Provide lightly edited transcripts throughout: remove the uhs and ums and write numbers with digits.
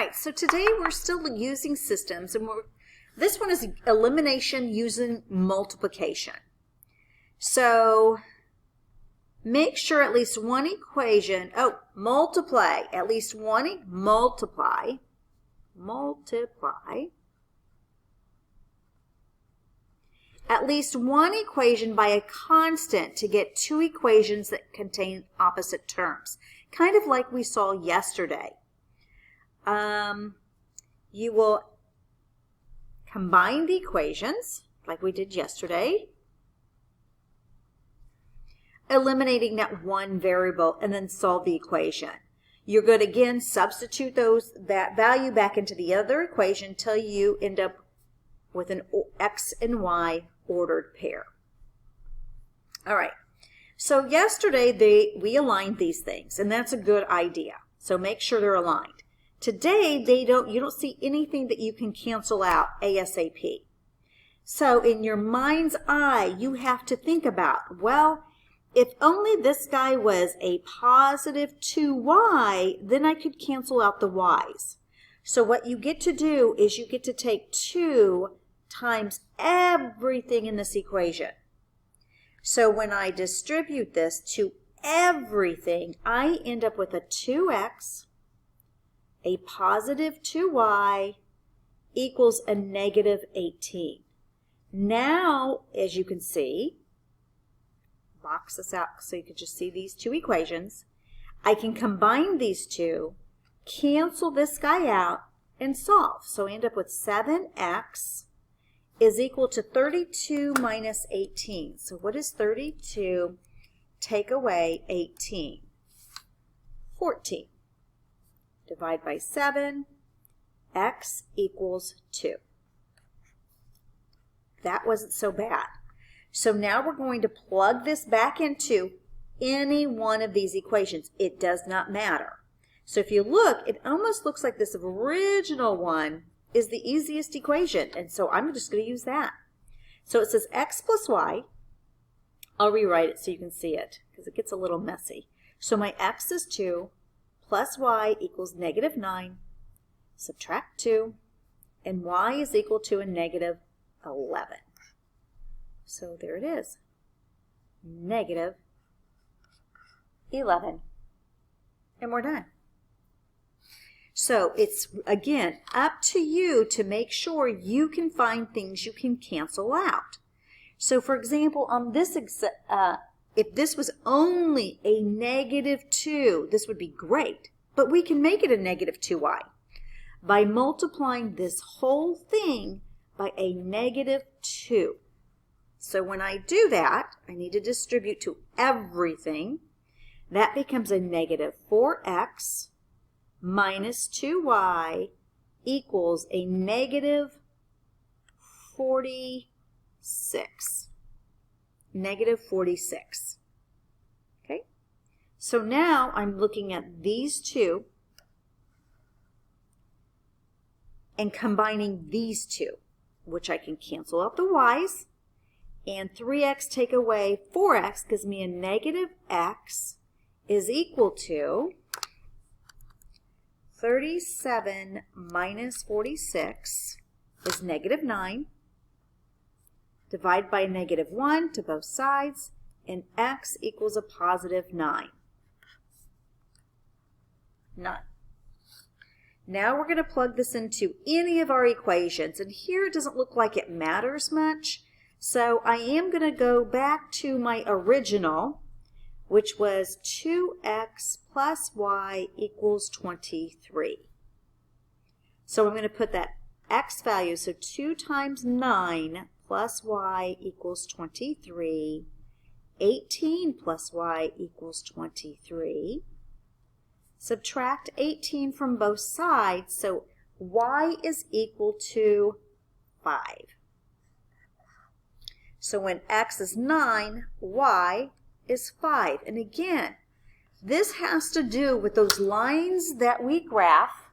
right, so today we're still using systems, and this one is elimination using multiplication. So make sure at least one equation, multiply at least one, multiply at least one equation by a constant to get two equations that contain opposite terms, kind of like we saw yesterday. You will combine the equations like we did yesterday, eliminating that one variable, and then solve the equation. You're going to again substitute that value back into the other equation until you end up with an x and y ordered pair. All right, so yesterday we aligned these things, and that's a good idea. So make sure they're aligned. Today you don't see anything that you can cancel out ASAP. So in your mind's eye, you have to think about, well, if only this guy was a positive 2y, then I could cancel out the y's. So what you get to do is you get to take 2 times everything in this equation. So when I distribute this to everything, I end up with a 2x, a positive 2y equals a negative 18. Now, as you can see, box this out so you can just see these two equations. I can combine these two, cancel this guy out, and solve. So I end up with 7x is equal to 32 minus 18. So what is 32 take away 18? 14. Divide by 7, x equals 2. That wasn't so bad. So now we're going to plug this back into any one of these equations. It does not matter. So if you look, it almost looks like this original one is the easiest equation, and so I'm just going to use that. So it says x plus y. I'll rewrite it so you can see it because it gets a little messy. So my x is 2 plus y equals negative 9. Subtract 2, and y is equal to a negative 11. So there it is, negative 11, and we're done. So it's, again, up to you to make sure you can find things you can cancel out. So for example, on this, if this was only a negative 2, this would be great, but we can make it a negative 2y by multiplying this whole thing by a negative 2. So when I do that, I need to distribute to everything. That becomes a negative 4x minus 2y equals a negative 46. Negative 46. Okay? So now I'm looking at these two and combining these two, which I can cancel out the y's. And 3x take away 4x gives me a negative x is equal to 37 minus 46 is negative 9. Divide by negative 1 to both sides, and x equals a positive 9. 9. Now we're going to plug this into any of our equations, and here it doesn't look like it matters much. So I am going to go back to my original, which was 2x plus y equals 23. So I'm going to put that x value, so 2 times 9 plus y equals 23. 18 plus y equals 23. Subtract 18 from both sides, so y is equal to 5. So when x is 9, y is 5. And again, this has to do with those lines that we graph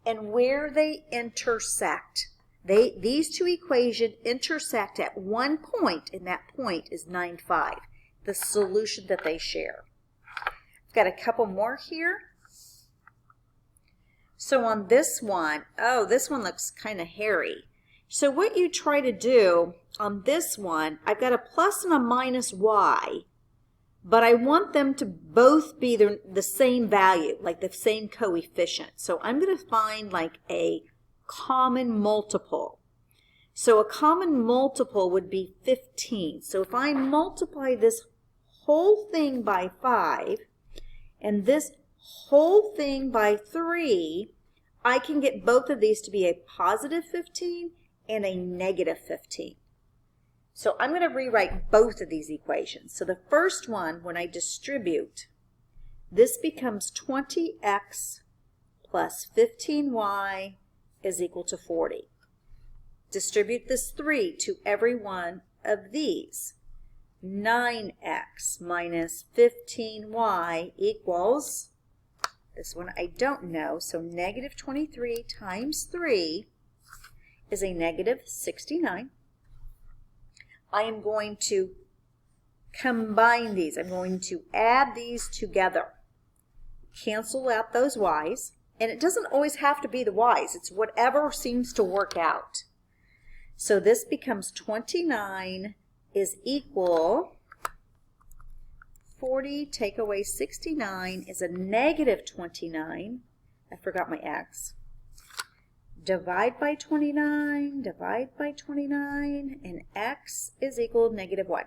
and where they intersect. These two equations intersect at one point, and that point is 9, 5, the solution that they share. I've got a couple more here. So on this one, oh, this one looks kind of hairy. So what you try to do on this one, I've got a plus and a minus y, but I want them to both be the same value, like the same coefficient. So I'm going to find like a common multiple. So a common multiple would be 15. So if I multiply this whole thing by 5 and this whole thing by 3, I can get both of these to be a positive 15 and a negative 15. So I'm going to rewrite both of these equations. So the first one, when I distribute, this becomes 20x plus 15y is equal to 40. Distribute this 3 to every one of these. 9x minus 15y equals, this one I don't know, so negative 23 times 3 is a negative 69. I am going to combine these. I'm going to add these together. Cancel out those y's. And it doesn't always have to be the y's. It's whatever seems to work out. So this becomes 29 is equal, 40 take away 69 is a negative 29. I forgot my x. Divide by 29, divide by 29, and x is equal to negative 1.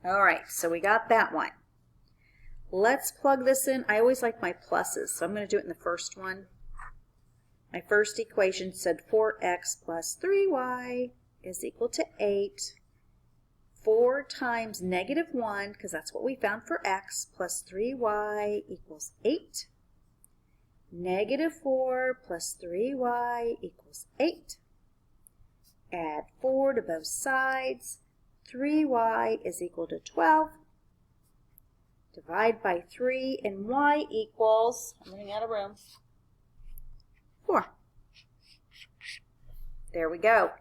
All right, so we got that one. Let's plug this in. I always like my pluses, so I'm going to do it in the first one. My first equation said 4x plus 3y is equal to 8. 4 times negative 1, because that's what we found for x, plus 3y equals 8. Negative 4 plus 3y equals 8. Add 4 to both sides. 3y is equal to 12. Divide by 3, and y equals, I'm running out of room, 4. There we go.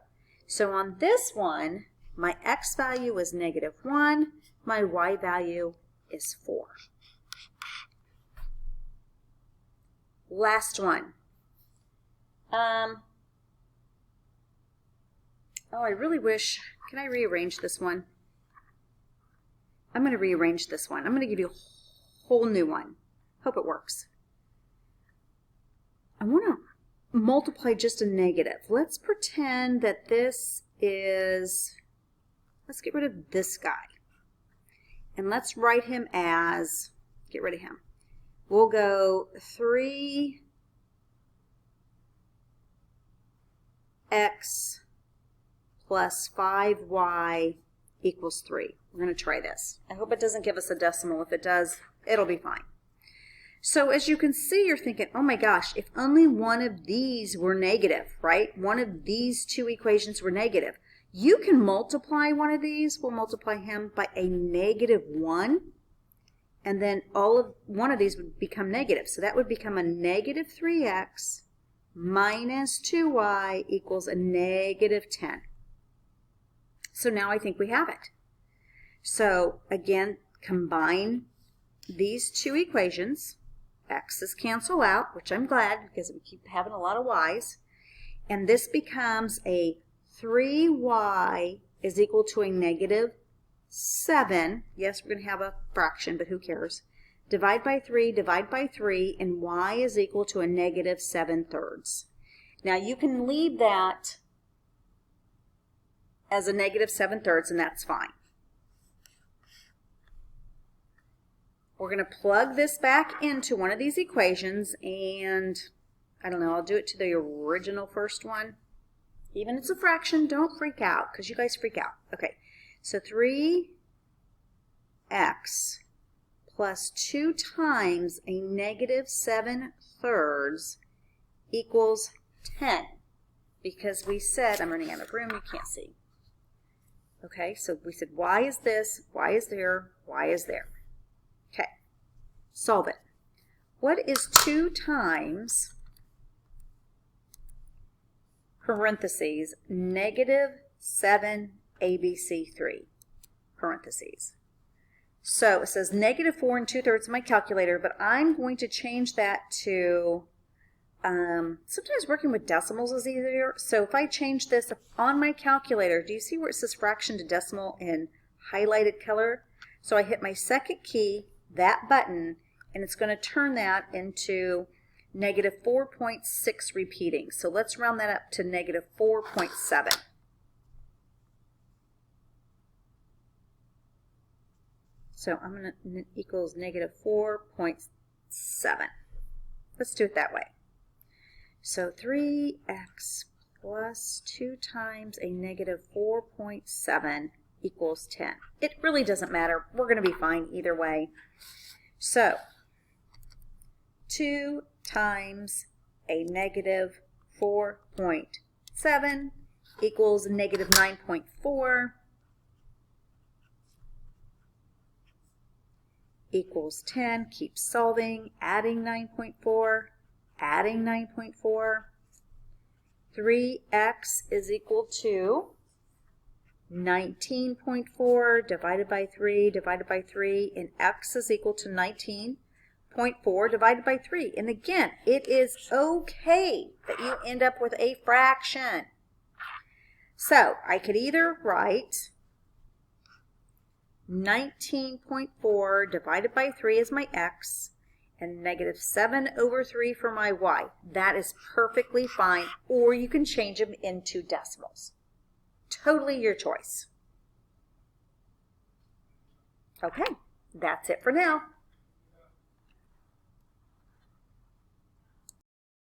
So on this one, my x value is negative 1. My y value is 4. Last one. Oh, I really wish, can I rearrange this one? I'm going to rearrange this one. I'm going to give you a whole new one. Hope it works. I want to multiply just a negative. Let's pretend that this is, let's get rid of this guy. And let's write him as, get rid of him. We'll go 3x plus 5y equals 3. We're going to try this. I hope it doesn't give us a decimal. If it does, it'll be fine. So as you can see, you're thinking, oh my gosh, if only one of these were negative, right? One of these two equations were negative. You can multiply one of these. We'll multiply him by a negative 1. And then one of these would become negative. So that would become a negative 3x minus 2y equals a negative 10. So now I think we have it. So again, combine these two equations. X's cancel out, which I'm glad because we keep having a lot of y's. And this becomes a 3y is equal to a negative 7. Yes, we're going to have a fraction, but who cares? Divide by 3, and y is equal to a negative 7/3. Now you can leave that as a negative 7/3, and that's fine. We're going to plug this back into one of these equations, and I don't know, I'll do it to the original first one. Even if it's a fraction, don't freak out, because you guys freak out. Okay, so 3x plus 2 times a negative 7/3 equals 10. Because we said, I'm running out of room, you can't see. Okay, so we said y is this, y is there, y is there. Okay, solve it. What is 2 times, parentheses, negative 7 ABC3, parentheses? So it says negative 4 2/3 in my calculator, but I'm going to change that to, sometimes working with decimals is easier. So if I change this on my calculator, do you see where it says fraction to decimal in highlighted color? So I hit my second key, that button, and it's going to turn that into negative 4.6 repeating. So let's round that up to negative 4.7. So I'm going to equals negative 4.7. Let's do it that way. So 3x plus 2 times a negative 4.7 equals 10. It really doesn't matter. We're going to be fine either way. So 2 times a negative 4.7 equals negative 9.4 equals 10. Keep solving, adding 9.4, adding 9.4. 3x is equal to 19.4 divided by 3, and x is equal to 19.4 divided by 3. And again, it is okay that you end up with a fraction. So I could either write 19.4 divided by 3 is my x, and negative 7/3 for my y. That is perfectly fine, or you can change them into decimals. Totally your choice. Okay, that's it for now.